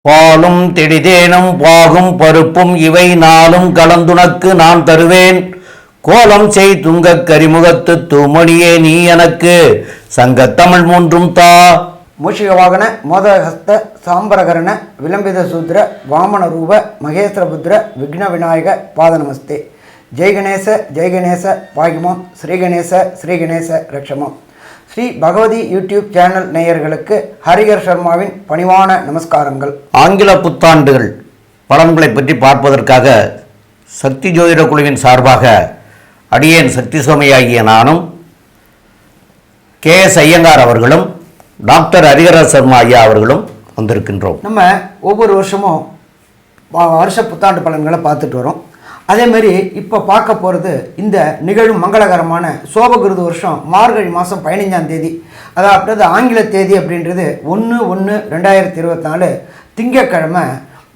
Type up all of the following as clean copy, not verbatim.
பாலும் தெடிதேனும் பாகும் பருப்பும் இவை நாளும் கலந்துனக்கு நான் தருவேன். கோலம் செய் துங்கக் கரிமுகத்து தூமணியே நீ எனக்கு சங்கத்தமிழ் மூன்றும் தா. மூஷிக வாகன மோதகஸ்த சாம்பரகரண விளம்பித சூத்ர வாமன ரூப மகேஸ்வரபுத்திர விக்ன விநாயக பாத நமஸ்தே. ஜெய் கணேச பாகிமோம் ஸ்ரீ கணேச ரக்ஷமம். ஸ்ரீ பகவதி யூடியூப் சேனல் நேயர்களுக்கு ஹரிஹர் சர்மாவின் பணிவான நமஸ்காரங்கள். ஆங்கில புத்தாண்டுகள் பலன்களை பற்றி பார்ப்பதற்காக சக்தி ஜோதிட குழுவின் சார்பாக அடியேன் சக்தி சோமையாகிய நானும் KS ஐயங்கார் அவர்களும் டாக்டர் ஹரிஹர சர்மா ஐயா அவர்களும் வந்திருக்கின்றோம். நம்ம ஒவ்வொரு வருஷமும் வருஷ புத்தாண்டு பலன்களை பார்த்துட்டு வரோம். அதேமாரி இப்போ பார்க்க போகிறது இந்த நிகழும் மங்களகரமான சோபகிருது வருஷம் மார்கழி மாதம் 15ஆம் தேதி, அதாவது ஆங்கில தேதி அப்படின்றது 1/1/2024 திங்கட்கிழமை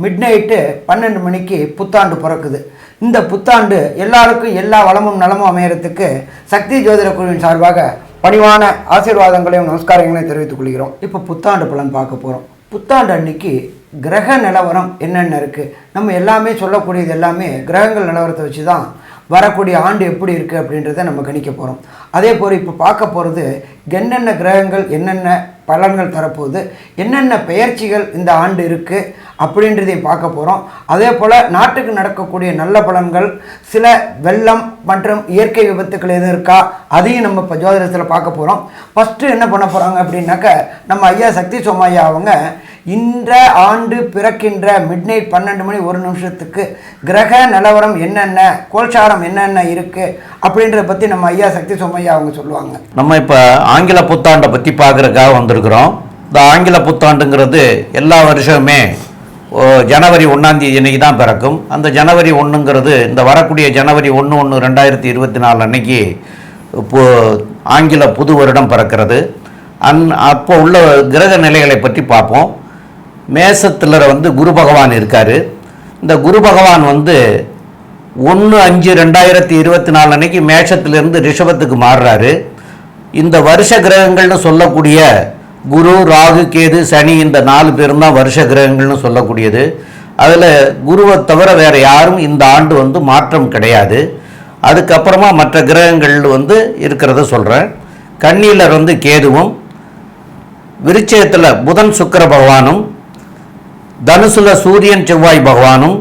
மிட்நைட்டு 12 மணிக்கு புத்தாண்டு பிறக்குது. இந்த புத்தாண்டு எல்லாருக்கும் எல்லா வளமும் நலமும் அமையறதுக்கு சக்தி ஜோதிட குழுவின் சார்பாக பணிவான ஆசீர்வாதங்களையும் நமஸ்காரங்களையும் தெரிவித்துக் கொள்கிறோம். இப்போ புத்தாண்டு பலன் பார்க்க போகிறோம். புத்தாண்டு அன்னைக்கு கிரக நிலவரம் என்னென்ன இருக்குது, நம்ம எல்லாமே சொல்லக்கூடியது எல்லாமே கிரகங்கள் நிலவரத்தை வச்சு தான் வரக்கூடிய ஆண்டு எப்படி இருக்குது அப்படின்றத நம்ம கணிக்க போகிறோம். அதே போல் இப்போ பார்க்க போகிறது என்னென்ன கிரகங்கள் என்னென்ன பலன்கள் தரப்போகுது, என்னென்ன பெயர்ச்சிகள் இந்த ஆண்டு இருக்குது அப்படின்றதையும் பார்க்க போகிறோம். அதே போல் நாட்டுக்கு நடக்கக்கூடிய நல்ல பலன்கள், சில வெள்ளம் மற்றும் இயற்கை விபத்துக்கள் எதுவும் இருக்கா அதையும் நம்ம இப்போ ஜோதிடத்தில் பார்க்க போகிறோம். ஃபஸ்ட்டு என்ன பண்ண போகிறாங்க அப்படின்னாக்க நம்ம ஐயா சக்தி சோமையா அவங்க இந்த ஆண்டு பிறக்கின்ற மிட்நைட் 12 மணி 1 நிமிஷத்துக்கு கிரக நிலவரம் என்னென்ன, கோல்சாரம் என்னென்ன இருக்குது அப்படின்றத பற்றி நம்ம ஐயா சக்தி சோமையா அவங்க சொல்லுவாங்க. நம்ம இப்போ ஆங்கில புத்தாண்டை பற்றி பார்க்குறதுக்காக வந்திருக்கிறோம். இந்த ஆங்கில புத்தாண்டுங்கிறது எல்லா வருஷமே ஜனவரி 1ஆம் தேதி அன்னைக்கு தான் பிறக்கும். அந்த ஜனவரி 1ங்கிறது இந்த வரக்கூடிய ஜனவரி 1/1/2024 அன்னைக்கு ஆங்கில புது வருடம் பிறக்கிறது. அப்போ உள்ள கிரக நிலைகளை பற்றி பார்ப்போம். மேசத்தில் குரு பகவான் இருக்கார். இந்த குரு பகவான் 1/5/2024 அன்னைக்கு மேஷத்திலிருந்து ரிஷபத்துக்கு மாறுறாரு. இந்த வருஷ கிரகங்கள்னு சொல்லக்கூடிய குரு, ராகு, கேது, சனி இந்த 4 பேரும் தான் வருஷ கிரகங்கள்னு சொல்லக்கூடியது. அதில் குருவை தவிர வேறு யாரும் இந்த ஆண்டு மாற்றம் கிடையாது. அதுக்கப்புறமா மற்ற கிரகங்கள் இருக்கிறத சொல்கிறேன். கன்னியில் கேதுவும், விருச்சிகத்தில் புதன் சுக்கிர பகவானும், தனுசுல சூரியன் செவ்வாய் பகவானும்,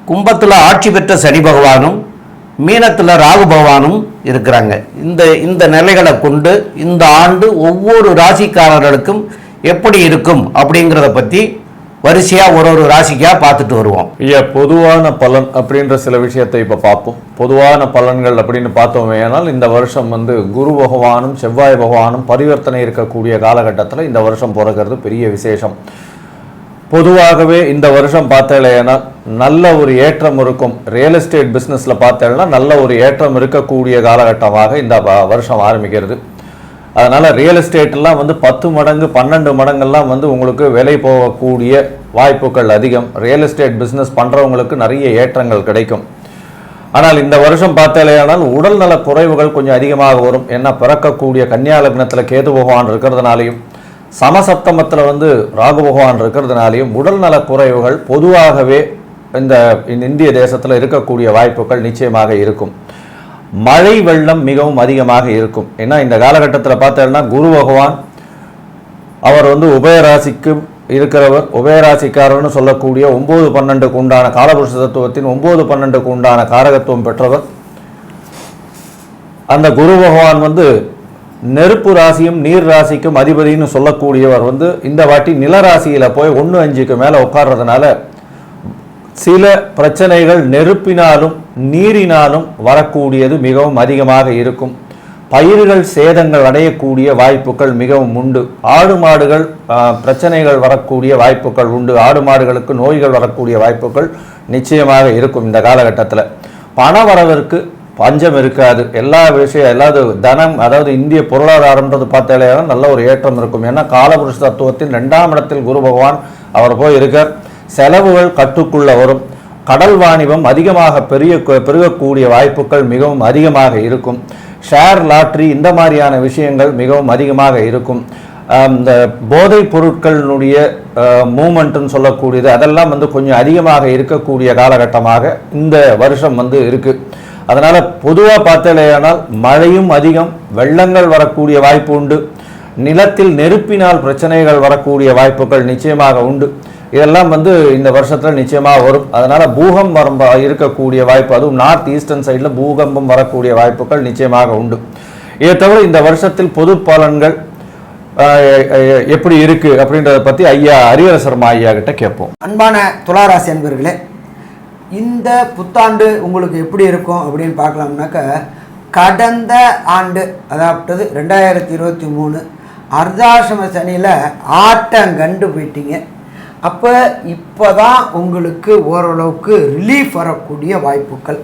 கும்பத்தில் ஆட்சி பெற்ற சனி பகவானும், மீனத்தில் ராகு பகவானும் இருக்கிறாங்க. இந்த நிலைகளை கொண்டு இந்த ஆண்டு ஒவ்வொரு ராசிக்காரர்களுக்கும் எப்படி இருக்கும் அப்படிங்கிறத பற்றி வரிசையாக ஒரு ராசிக்காக பார்த்துட்டு வருவோம். பொதுவான பலன் அப்படின்ற சில விஷயத்தை இப்போ பார்ப்போம். பொதுவான பலன்கள் அப்படின்னு பார்த்தோமே ஆனால் இந்த வருஷம் குரு பகவானும் செவ்வாய் பகவானும் பரிவர்த்தனை இருக்கக்கூடிய காலகட்டத்தில் இந்த வருஷம் பிறக்கிறது பெரிய விசேஷம். பொதுவாகவே இந்த வருஷம் பார்த்தேன்னா நல்ல ஒரு ஏற்றம் இருக்கும். ரியல் எஸ்டேட் பிஸ்னஸில் பார்த்தேன்னா நல்ல ஒரு ஏற்றம் இருக்கக்கூடிய காலகட்டமாக இந்த வருஷம் ஆரம்பிக்கிறது. அதனால் ரியல் எஸ்டேட்லாம் 10 மடங்கு 12 மடங்கெல்லாம் உங்களுக்கு விலை போகக்கூடிய வாய்ப்புகள் அதிகம். ரியல் எஸ்டேட் பிஸ்னஸ் பண்ணுறவங்களுக்கு நிறைய ஏற்றங்கள் கிடைக்கும். ஆனால் இந்த வருஷம் பார்த்தாலேயானால் உடல்நல குறைவுகள் கொஞ்சம் அதிகமாக வரும். ஏன்னா பிறக்கக்கூடிய கன்னியா லக்னத்தில் கேது பகவான் இருக்கிறதுனாலையும் சமசப்தமத்தில் ராகு பகவான் இருக்கிறதுனாலையும் உடல்நல குறைவுகள் பொதுவாகவே இந்த இந்திய தேசத்தில் இருக்கக்கூடிய வாய்ப்புகள் நிச்சயமாக இருக்கும். மழை வெள்ளம் மிகவும் அதிகமாக இருக்கும். ஏன்னா இந்த காலகட்டத்தில் பார்த்தோம்னா குரு பகவான் அவர் உபயராசிக்கு இருக்கிறவர், உபயராசிக்காரர்னு சொல்லக்கூடிய 9-12க்கு உண்டான காலபுருஷ தத்துவத்தின் 9-12க்கு உண்டான காரகத்துவம் பெற்றவர். அந்த குரு பகவான் நெருப்பு ராசியும் நீர் ராசிக்கும் அதிபதினு சொல்லக்கூடியவர் இந்த வாட்டி நிலராசியில் போய் 1/5க்கு மேலே உட்கார்றதுனால சில பிரச்சனைகள் நெருப்பினாலும் நீரினாலும் வரக்கூடியது மிகவும் அதிகமாக இருக்கும். பயிர்கள் சேதங்கள் அடையக்கூடிய வாய்ப்புகள் மிகவும் உண்டு. ஆடு மாடுகள் பிரச்சனைகள் வரக்கூடிய வாய்ப்புகள் உண்டு. ஆடு மாடுகளுக்கு நோய்கள் வரக்கூடிய வாய்ப்புகள் நிச்சயமாக இருக்கும். இந்த காலகட்டத்தில் பண வரவிற்கு பஞ்சம் இருக்காது. எல்லா விஷயம் எல்லாது தனம், அதாவது இந்திய பொருளாதாரம்ன்றது பார்த்தாலே நல்ல ஒரு ஏற்றம் இருக்கும். ஏன்னா காலபுருஷ தத்துவத்தின் 2ஆம் இடத்தில் குரு பகவான் அவர் போய் இருக்கார். செலவுகள் கட்டுக்குள்ள வரும். கடல் வாணிபம் அதிகமாக பெருகக்கூடிய வாய்ப்புகள் மிகவும் அதிகமாக இருக்கும். ஷேர் லாட்ரி இந்த மாதிரியான விஷயங்கள் மிகவும் அதிகமாக இருக்கும். இந்த போதைப் பொருட்களினுடைய மூமெண்ட்டுன்னு சொல்லக்கூடியது அதெல்லாம் வந்து கொஞ்சம் அதிகமாக இருக்கக்கூடிய காலகட்டமாக இந்த வருஷம் வந்து இருக்கு. அதனால பொதுவாக பார்த்தலையானால் மழையும் அதிகம், வெள்ளங்கள் வரக்கூடிய வாய்ப்பு உண்டு, நிலத்தில் நெருப்பினால் பிரச்சனைகள் வரக்கூடிய வாய்ப்புகள் நிச்சயமாக உண்டு. இதெல்லாம் வந்து இந்த வருஷத்தில் நிச்சயமாக வரும். அதனால் பூகம்பம் இருக்கக்கூடிய வாய்ப்பு, அதுவும் நார்த் ஈஸ்டர்ன் சைடில் பூகம்பம் வரக்கூடிய வாய்ப்புகள் நிச்சயமாக உண்டு. இதை தவிர இந்த வருஷத்தில் பொது பலன்கள் எப்படி இருக்கு அப்படின்றத பற்றி ஐயா ஹரிஹர ஐயா கிட்ட கேட்போம். அன்பான துளாராசி அன்பர்களே, இந்த புத்தாண்டு உங்களுக்கு எப்படி இருக்கும் அப்படின்னு பார்க்கலாம்னாக்க, கடந்த ஆண்டு அதாவது 2023 அர்த்தாசிரம சனியில் ஆட்டங்கண்டு போயிட்டீங்க. அப்போ இப்போ தான் உங்களுக்கு ஓரளவுக்கு ரிலீஃப் வரக்கூடிய வாய்ப்புகள்,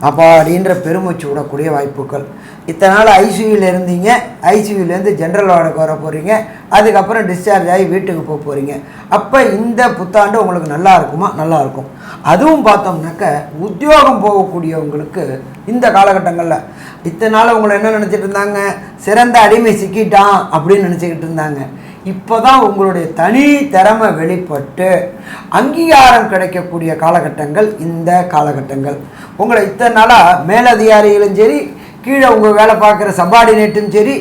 அப்படின்ற பெருமூச்சு விடக்கூடிய வாய்ப்புகள். இத்தனை நாள் ஐசியூவில் இருந்தீங்க, ஐசியூவிலேருந்து ஜென்ரல் வார்டுக்கு வர போகிறீங்க, அதுக்கப்புறம் டிஸ்சார்ஜ் ஆகி வீட்டுக்கு போக போகிறீங்க. அப்போ இந்த புத்தாண்டு உங்களுக்கு நல்லா இருக்குமா? நல்லா இருக்கும். அதுவும் பார்த்தோம்னாக்க உத்தியோகம் போகக்கூடியவங்களுக்கு இந்த காலகட்டங்களில் இத்தனை நாள் உங்களை என்ன நினச்சிட்டு இருந்தாங்க, சிறந்த அடிமை சிக்கிட்டான் அப்படின்னு நினச்சிக்கிட்டு இருந்தாங்க. இப்போ தான் உங்களுடைய தனி திறமை வெளிப்பட்டு அங்கீகாரம் கிடைக்கக்கூடிய காலகட்டங்கள் இந்த காலகட்டங்கள். உங்களை இத்தனை நாளாக மேலதிகாரிகளும் சரி, கீழே உங்கள் வேலை பார்க்குற சபார்டினேட்டும் சரி,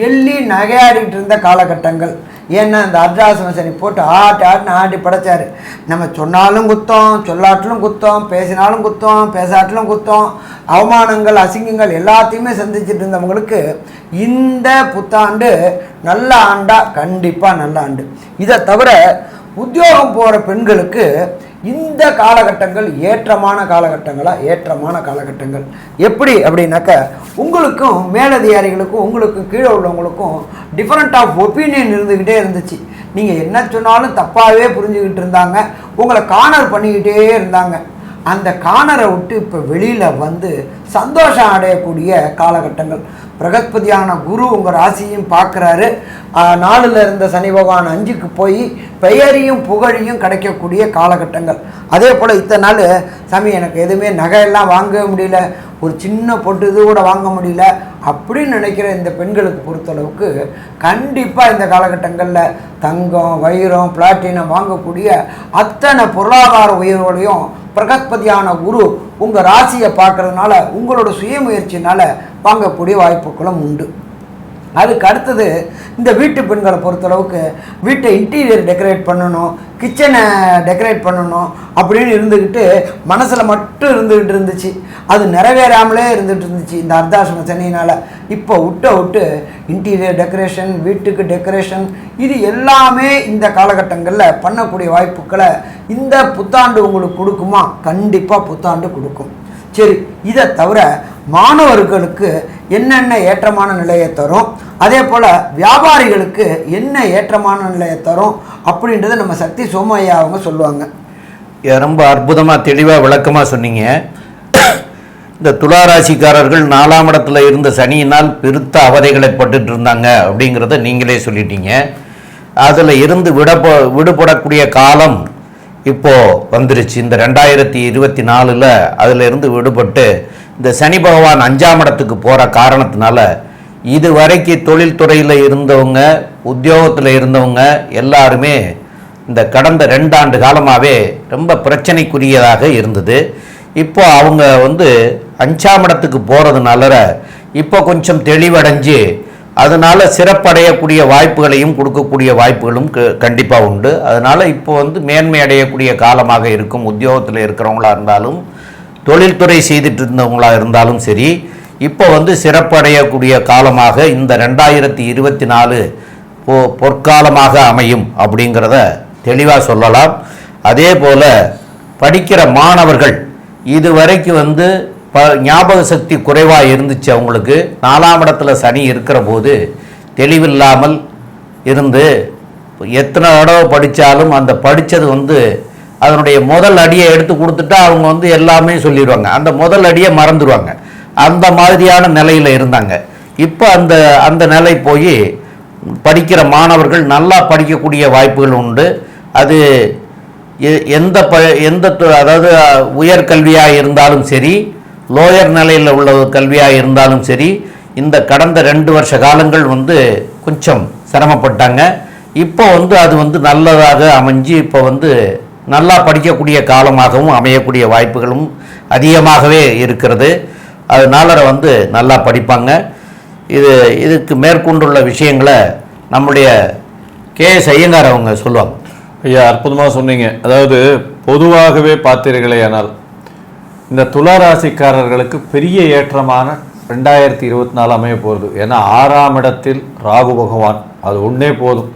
எள்ளி நகையாடிட்டு இருந்த காலகட்டங்கள். ஏன்னா இந்த அர்த்தாசிரம சனி போட்டு ஆட்டுன்னு ஆட்டி படைச்சார். நம்ம சொன்னாலும் குத்தம், சொல்லாட்டிலும் குத்தம், பேசினாலும் குத்தம், பேசாட்டிலும் குத்தம், அவமானங்கள் அசிங்கங்கள் எல்லாத்தையுமே சந்திச்சுட்டு இருந்தவங்களுக்கு இந்த புத்தாண்டு நல்ல ஆண்டா, கண்டிப்பாக நல்ல ஆண்டு. இதை தவிர உத்தியோகம் போகிற பெண்களுக்கு இந்த காலகட்டங்கள் ஏற்றமான காலகட்டங்கள். எப்படி அப்படின்னாக்க, உங்களுக்கும் மேலதிகாரிகளுக்கும் உங்களுக்கும் கீழே உள்ளவங்களுக்கும் டிஃப்ரெண்ட் ஆஃப் ஒப்பீனியன் இருந்துக்கிட்டே இருந்துச்சு. நீங்கள் என்ன சொன்னாலும் தப்பாகவே புரிஞ்சுக்கிட்டு இருந்தாங்க, உங்களை கார்னர் பண்ணிக்கிட்டே இருந்தாங்க. அந்த கார்னரை விட்டு இப்போ வெளியில் வந்து சந்தோஷம் அடையக்கூடிய காலகட்டங்கள். பிரகஸ்பதியான குரு உங்கள் ராசியும் பார்க்குறாரு. 4ல் இருந்த சனி பகவான் 5க்கு போய் பெயரையும் புகழையும் கிடைக்கக்கூடிய காலகட்டங்கள். அதே போல் இத்தனை நாள் சாமி எனக்கு எதுவுமே நகையெல்லாம் வாங்கவே முடியல, ஒரு சின்ன பொட்டு இது கூட வாங்க முடியல அப்படின்னு நினைக்கிற இந்த பெண்களுக்கு பொறுத்தளவுக்கு கண்டிப்பாக இந்த காலகட்டங்களில் தங்கம், வைரம், பிளாட்டினம் வாங்கக்கூடிய அத்தனை பொருளாதார உயர்வுகளையும் பிரகஸ்பதியான குரு உங்கள் ராசியை பார்க்கறதுனால உங்களோட சுயமுயற்சினால் வாங்கக்கூடிய வாய்ப்புகளும் உண்டு. அதுக்கு அடுத்தது இந்த வீட்டு பெண்களை பொறுத்தளவுக்கு வீட்டை இன்டீரியர் டெக்கரேட் பண்ணணும், கிச்சனை டெக்கரேட் பண்ணணும் அப்படின்னு இருந்துக்கிட்டு மனசில் மட்டும் இருந்துக்கிட்டு இருந்துச்சு. அது நிறைவேறாமலே இருந்துகிட்டு இந்த அர்த்தாசிரம சனியினால். இப்போ விட்டு இன்டீரியர் டெக்கரேஷன், வீட்டுக்கு டெக்கரேஷன், இது எல்லாமே இந்த காலகட்டங்களில் பண்ணக்கூடிய வாய்ப்புகளை இந்த புத்தாண்டு உங்களுக்கு கொடுக்குமா? கண்டிப்பாக புத்தாண்டு கொடுக்கும். சரி, இதை தவிர மாணவர்களுக்கு என்னென்ன ஏற்றமான நிலையை தரும், அதே போல் வியாபாரிகளுக்கு என்ன ஏற்றமான நிலையை தரும் அப்படின்றத நம்ம சக்தி சோமையா அவங்க சொல்லுவாங்க. ரொம்ப அற்புதமாக தெளிவாக விளக்கமாக சொன்னீங்க. இந்த துளாராசிக்காரர்கள் 4ஆம் இடத்துல இருந்த சனியினால் பெருத்த அவதைகளை பட்டுட்டு இருந்தாங்க அப்படிங்கிறத நீங்களே சொல்லிட்டீங்க. அதில் இருந்து விடுபடக்கூடிய காலம் இப்போது வந்துருச்சு. இந்த 2024 அதில் இருந்து விடுபட்டு இந்த சனி பகவான் 5ஆம் இடத்துக்கு போகிற காரணத்தினால இது வரைக்கும் தொழில்துறையில் இருந்தவங்க, உத்தியோகத்தில் இருந்தவங்க எல்லாருமே இந்த கடந்த 2 ஆண்டு காலமாகவே ரொம்ப பிரச்சனைக்குரியதாக இருந்தது. இப்போ அவங்க 5ஆம் இடத்துக்கு போகிறதுனால இப்போ கொஞ்சம் தெளிவடைஞ்சு அதனால் சிறப்படையக்கூடிய வாய்ப்புகளையும் கொடுக்கக்கூடிய வாய்ப்புகளும் கண்டிப்பாக உண்டு. அதனால் இப்போ மேன்மை அடையக்கூடிய காலமாக இருக்கும். உத்தியோகத்தில் இருக்கிறவங்களா இருந்தாலும், தொழில்துறை செய்துட்டு இருந்தவங்களாக இருந்தாலும் சரி, இப்போ சிறப்படையக்கூடிய காலமாக இந்த 2024 பொற்காலமாக அமையும் அப்படிங்கிறத தெளிவாக சொல்லலாம். அதே போல் படிக்கிற மாணவர்கள் இதுவரைக்கும் ஞாபக சக்தி குறைவாக இருந்துச்சு. அவங்களுக்கு 4ஆம் இடத்துல சனி இருக்கிற போது தெளிவில்லாமல் இருந்து எத்தனை தடவை படித்தாலும் அந்த படித்தது அதனுடைய முதல் அடியை எடுத்து கொடுத்துட்டா அவங்க எல்லாமே சொல்லிடுவாங்க, அந்த முதல் அடியை மறந்துடுவாங்க. அந்த மாதிரியான நிலையில் இருந்தாங்க. இப்போ அந்த நிலை போய் படிக்கிற மாணவர்கள் நல்லா படிக்கக்கூடிய வாய்ப்புகள் உண்டு. அது எந்த அதாவது உயர்கல்வியாக இருந்தாலும் சரி, லோயர் நிலையில் உள்ள கல்வியாக இருந்தாலும் சரி, இந்த கடந்த 2 வருஷ காலங்கள் கொஞ்சம் சிரமப்பட்டாங்க. இப்போ அது நல்லதாக அமைஞ்சு இப்போ நல்லா படிக்கக்கூடிய காலமாகவும் அமையக்கூடிய வாய்ப்புகளும் அதிகமாகவே இருக்கிறது. அதனால நல்லா படிப்பாங்க. இதுக்கு மேற்கொண்டுள்ள விஷயங்களை நம்முடைய கே.எஸ். ஐயங்கார் அவங்க சொல்லுவாங்க. ஐயா, அற்புதமாக சொன்னீங்க. அதாவது பொதுவாகவே பார்த்தீர்களே ஆனால் இந்த துளாராசிக்காரர்களுக்கு பெரிய ஏற்றமான 2024 அமைய போகிறது. ஏன்னா 6ஆம் இடத்தில் ராகு பகவான், அது ஒன்றே போதும்.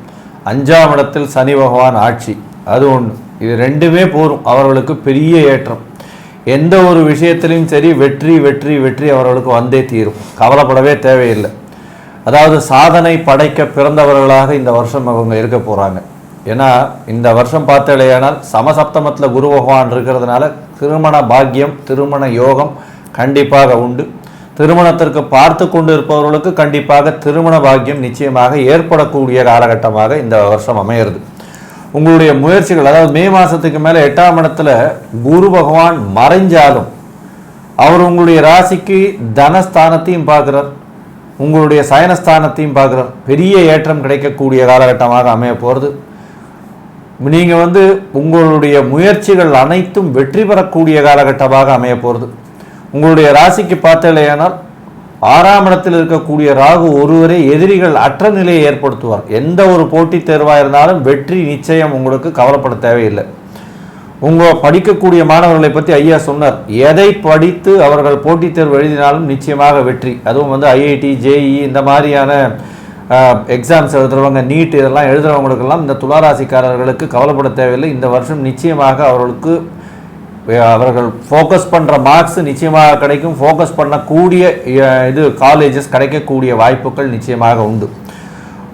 5ஆம் இடத்தில் சனி பகவான் ஆட்சி, அது ஒன்று. இது ரெண்டுமே போதும் அவர்களுக்கு பெரிய ஏற்றம். எந்த ஒரு விஷயத்திலையும் சரி வெற்றி வெற்றி வெற்றி அவர்களுக்கு வந்தே தீரும். கவலைப்படவே தேவையில்லை. அதாவது சாதனை படைக்க பிறந்தவர்களாக இந்த வருஷம் அவங்க இருக்க போகிறாங்க. ஏன்னா இந்த வருஷம் பார்த்தாலேயானால் சமசப்தமத்தில் குரு பகவான் இருக்கிறதுனால திருமண பாக்கியம், திருமண யோகம் கண்டிப்பாக உண்டு. திருமணத்திற்கு பார்த்து கொண்டு இருப்பவர்களுக்கு கண்டிப்பாக திருமண பாக்கியம் நிச்சயமாக ஏற்படக்கூடிய காலகட்டமாக இந்த வருஷம் அமையிறது. உங்களுடைய முயற்சிகள், அதாவது மே மாதத்துக்கு மேலே 8ஆம் இடத்துல குரு பகவான் மறைஞ்சாலும் அவர் உங்களுடைய ராசிக்கு தனஸ்தானத்தையும் பார்க்குறார், உங்களுடைய சயனஸ்தானத்தையும் பார்க்குறார். பெரிய ஏற்றம் கிடைக்கக்கூடிய காலகட்டமாக அமைய போகிறது. நீங்கள் உங்களுடைய முயற்சிகள் அனைத்தும் வெற்றி பெறக்கூடிய காலகட்டமாக அமைய போகிறது. உங்களுடைய ராசிக்கு பார்த்தலையானால் 6ஆம் இடத்தில் இருக்கக்கூடிய ராகு ஒருவரே எதிரிகள் அற்ற நிலையை ஏற்படுத்துவார். எந்த ஒரு போட்டித் தேர்வாக இருந்தாலும் வெற்றி நிச்சயம். உங்களுக்கு கவலைப்பட தேவையில்லை. உங்கள் படிக்கக்கூடிய மாணவர்களை பற்றி ஐயா சொன்னார். எதை படித்து அவர்கள் போட்டித் தேர்வு எழுதினாலும் நிச்சயமாக வெற்றி. அதுவும் ஐஐடி, ஜேஇ இந்த மாதிரியான எக்ஸாம்ஸ் எழுதுறவங்க, நீட் இதெல்லாம் எழுதுறவங்களுக்கெல்லாம் இந்த துளாராசிக்காரர்களுக்கு கவலைப்பட தேவையில்லை. இந்த வருஷம் நிச்சயமாக அவர்கள் ஃபோக்கஸ் பண்ணுற மார்க்ஸ் நிச்சயமாக கிடைக்கும். ஃபோக்கஸ் பண்ணக்கூடிய காலேஜஸ் கிடைக்கக்கூடிய வாய்ப்புகள் நிச்சயமாக உண்டு.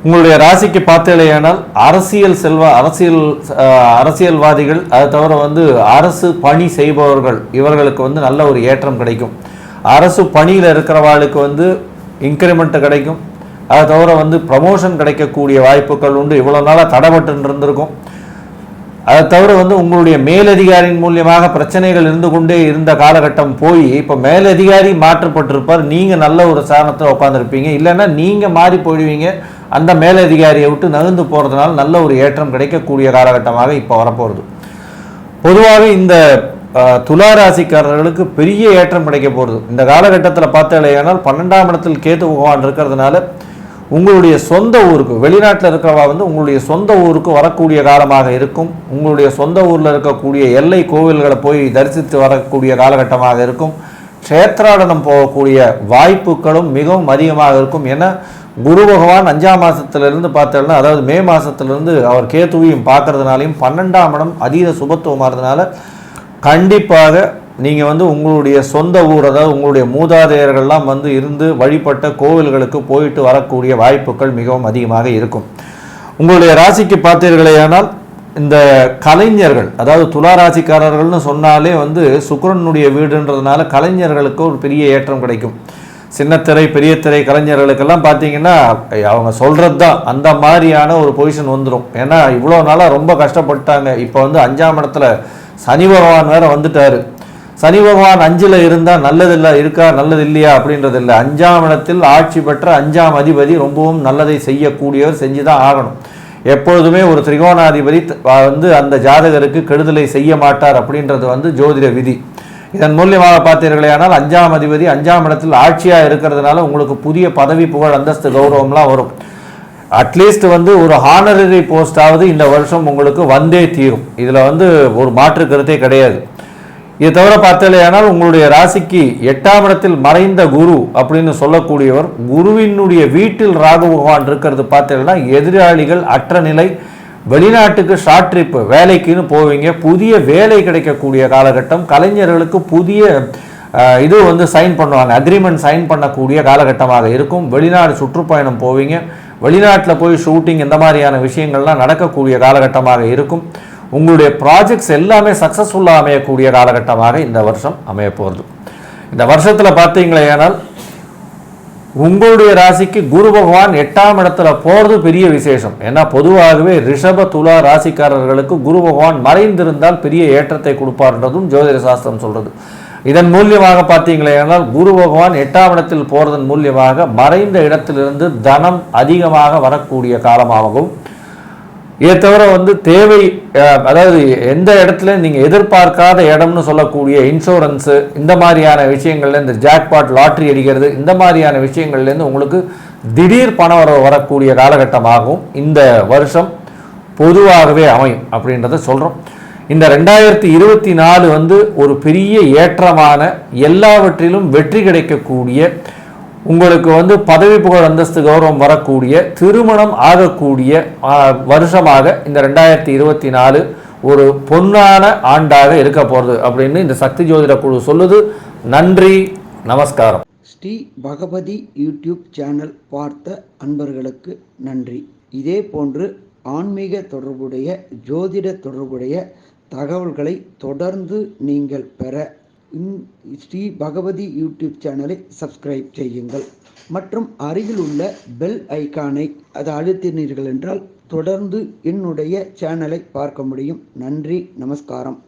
உங்களுடைய ராசிக்கு பார்த்தேலையானால் அரசியல்வாதிகள், அதை தவிர அரசு பணி செய்பவர்கள், இவர்களுக்கு நல்ல ஒரு ஏற்றம் கிடைக்கும். அரசு பணியில் இருக்கிறவர்களுக்கு இன்க்ரிமெண்ட் கிடைக்கும். அதை தவிர ப்ரமோஷன் கிடைக்கக்கூடிய வாய்ப்புகள் உண்டு. இவ்வளோ நாளாக தடைபட்டு இருந்திருக்கும். அதை தவிர உங்களுடைய மேலதிகாரியின் மூலியமாக பிரச்சனைகள் இருந்து கொண்டே இருந்த காலகட்டம் போய் இப்போ மேலதிகாரி மாற்றப்பட்டிருப்பார். நீங்கள் நல்ல ஒரு ஸ்தானத்தில் உட்காந்துருப்பீங்க. இல்லைன்னா நீங்கள் மாறி போயிடுவீங்க. அந்த மேலதிகாரியை விட்டு நகர்ந்து போகிறதுனால நல்ல ஒரு ஏற்றம் கிடைக்கக்கூடிய காலகட்டமாக இப்போ வரப்போகிறது. பொதுவாக இந்த துளாராசிக்காரர்களுக்கு பெரிய ஏற்றம் கிடைக்க போகிறது. இந்த காலகட்டத்தில் பார்த்தாலேயானால் 12ஆம் இடத்தில் கேது பகவான் இருக்கிறதுனால உங்களுடைய சொந்த ஊருக்கு, வெளிநாட்டில் இருக்கிறவா உங்களுடைய சொந்த ஊருக்கு வரக்கூடிய காலமாக இருக்கும். உங்களுடைய சொந்த ஊரில் இருக்கக்கூடிய எல்லை கோவில்களை போய் தரிசித்து வரக்கூடிய காலகட்டமாக இருக்கும். க்ஷேத்ராடனம் போகக்கூடிய வாய்ப்புகளும் மிகவும் அதிகமாக இருக்கும். ஏன்னா குரு பகவான் 5ஆம் மாதத்திலிருந்து பார்த்தோம்னா, அதாவது மே மாதத்திலிருந்து அவர் கேதுவையும் பார்க்கறதுனாலையும் 12ஆம் இடம் அதீத சுபத்துவமாக இருந்ததுனால கண்டிப்பாக நீங்கள் உங்களுடைய சொந்த ஊர், அதாவது உங்களுடைய மூதாதையர்கள்லாம் இருந்து வழிபட்ட கோவில்களுக்கு போயிட்டு வரக்கூடிய வாய்ப்புகள் மிகவும் அதிகமாக இருக்கும். உங்களுடைய ராசிக்கு பார்த்தீர்களேயானால் இந்த கலைஞர்கள், அதாவது துளாராசிக்காரர்கள்னு சொன்னாலே சுக்கிரனுடைய வீடுன்றதுனால கலைஞர்களுக்கு ஒரு பெரிய ஏற்றம் கிடைக்கும். சின்னத்திரை, பெரிய திரை கலைஞர்களுக்கெல்லாம் பார்த்தீங்கன்னா அவங்க சொல்கிறது தான் அந்த மாதிரியான ஒரு பொசிஷன் வந்துடும். ஏன்னா இவ்வளோ நாளாக ரொம்ப கஷ்டப்பட்டாங்க. இப்போ 5ஆம் இடத்துல சனி பகவான் வேறு வந்துட்டார். சனி பகவான் 5ல் இருந்தால் நல்லதில்லை, இருக்கா நல்லது இல்லையா அப்படின்றது இல்லை. 5ஆம் இடத்தில் ஆட்சி பெற்ற 5ஆம் அதிபதி ரொம்பவும் நல்லதை செய்யக்கூடியவர், செஞ்சு தான் ஆகணும். எப்பொழுதுமே ஒரு திரிகோணாதிபதி அந்த ஜாதகருக்கு கெடுதலை செய்ய மாட்டார் அப்படின்றது ஜோதிட விதி. இதன் மூலியமாக பார்த்தீர்களே ஆனால் 5ஆம் அதிபதி 5ஆம் இடத்தில் ஆட்சியாக இருக்கிறதுனால உங்களுக்கு புதிய பதவி, புகழ், அந்தஸ்து, கௌரவம்லாம் வரும். அட்லீஸ்ட் ஒரு ஹானரரி போஸ்டாவது இந்த வருஷம் உங்களுக்கு வந்தே தீரும். இதில் ஒரு மாற்று கருத்தே கிடையாது. இதை தவிர பார்த்தாலேயானால் உங்களுடைய ராசிக்கு 8ஆம் இடத்தில் மறைந்த குரு அப்படின்னு சொல்லக்கூடியவர், குருவினுடைய வீட்டில் ராகு பகவான் இருக்கிறது பார்த்தீங்கன்னா எதிராளிகள் அற்ற நிலை. வெளிநாட்டுக்கு ஷார்ட் ட்ரிப் வேலைக்குன்னு போவீங்க. புதிய வேலை கிடைக்கக்கூடிய காலகட்டம். கலைஞர்களுக்கு புதிய சைன் பண்ணுவாங்க, அக்ரிமெண்ட் சைன் பண்ணக்கூடிய காலகட்டமாக இருக்கும். வெளிநாடு சுற்றுப்பயணம் போவீங்க. வெளிநாட்டில் போய் ஷூட்டிங் இந்த மாதிரியான விஷயங்கள்லாம் நடக்கக்கூடிய காலகட்டமாக இருக்கும். உங்களுடைய ப்ராஜெக்ட்ஸ் எல்லாமே சக்ஸஸ்ஃபுல்லாக அமையக்கூடிய காலகட்டமாக இந்த வருஷம் அமைய போகிறது. இந்த வருஷத்தில் பார்த்தீங்களேனால் உங்களுடைய ராசிக்கு குரு பகவான் 8ஆம் இடத்துல போகிறது பெரிய விசேஷம். ஏன்னா பொதுவாகவே ரிஷப, துலா ராசிக்காரர்களுக்கு குரு பகவான் மறைந்திருந்தால் பெரிய ஏற்றத்தை கொடுப்பார்ன்றதும் ஜோதிட சாஸ்திரம் சொல்கிறது. இதன் மூலியமாக பார்த்தீங்களேனால் குரு பகவான் 8ஆம் இடத்தில் போறதன் மூலியமாக மறைந்த இடத்திலிருந்து தனம் அதிகமாக வரக்கூடிய காலமாகவும், இதை தவிர தேவை, அதாவது எந்த இடத்துல நீங்கள் எதிர்பார்க்காத இடம்னு சொல்லக்கூடிய இன்சூரன்ஸு, இந்த மாதிரியான விஷயங்கள்ல, இந்த ஜாக்பாட் லாட்ரி அடிக்கிறது, இந்த மாதிரியான விஷயங்கள்லேருந்து உங்களுக்கு திடீர் பணம் வரக்கூடிய காலகட்டமாகவும் இந்த வருஷம் பொதுவாகவே அமையும் அப்படின்றத சொல்கிறோம். இந்த 2024 ஒரு பெரிய ஏற்றமான, எல்லாவற்றிலும் வெற்றி கிடைக்கக்கூடிய, உங்களுக்கு பதவி புகழ் அந்தஸ்து கௌரவம் வரக்கூடிய, திருமணம் ஆகக்கூடிய வருஷமாக இந்த 2024 ஒரு பொன்னான ஆண்டாக இருக்க போகிறது அப்படின்னு இந்த சக்தி ஜோதிட குழு சொல்லுது. நன்றி, நமஸ்காரம். ஸ்ரீ பகவதி யூடியூப் சேனல் பார்த்த அன்பர்களுக்கு நன்றி. இதே போன்று ஆன்மீக தொடர்புடைய, ஜோதிட தொடர்புடைய தகவல்களை தொடர்ந்து நீங்கள் பெற ஸ்ரீ பகவதி யூடியூப் சேனலை சப்ஸ்கிரைப் செய்யுங்கள். மற்றும் அருகில் உள்ள பெல் ஐக்கானை அதை அழுத்தினீர்கள் என்றால் தொடர்ந்து என்னுடைய சேனலை பார்க்க முடியும். நன்றி, நமஸ்காரம்.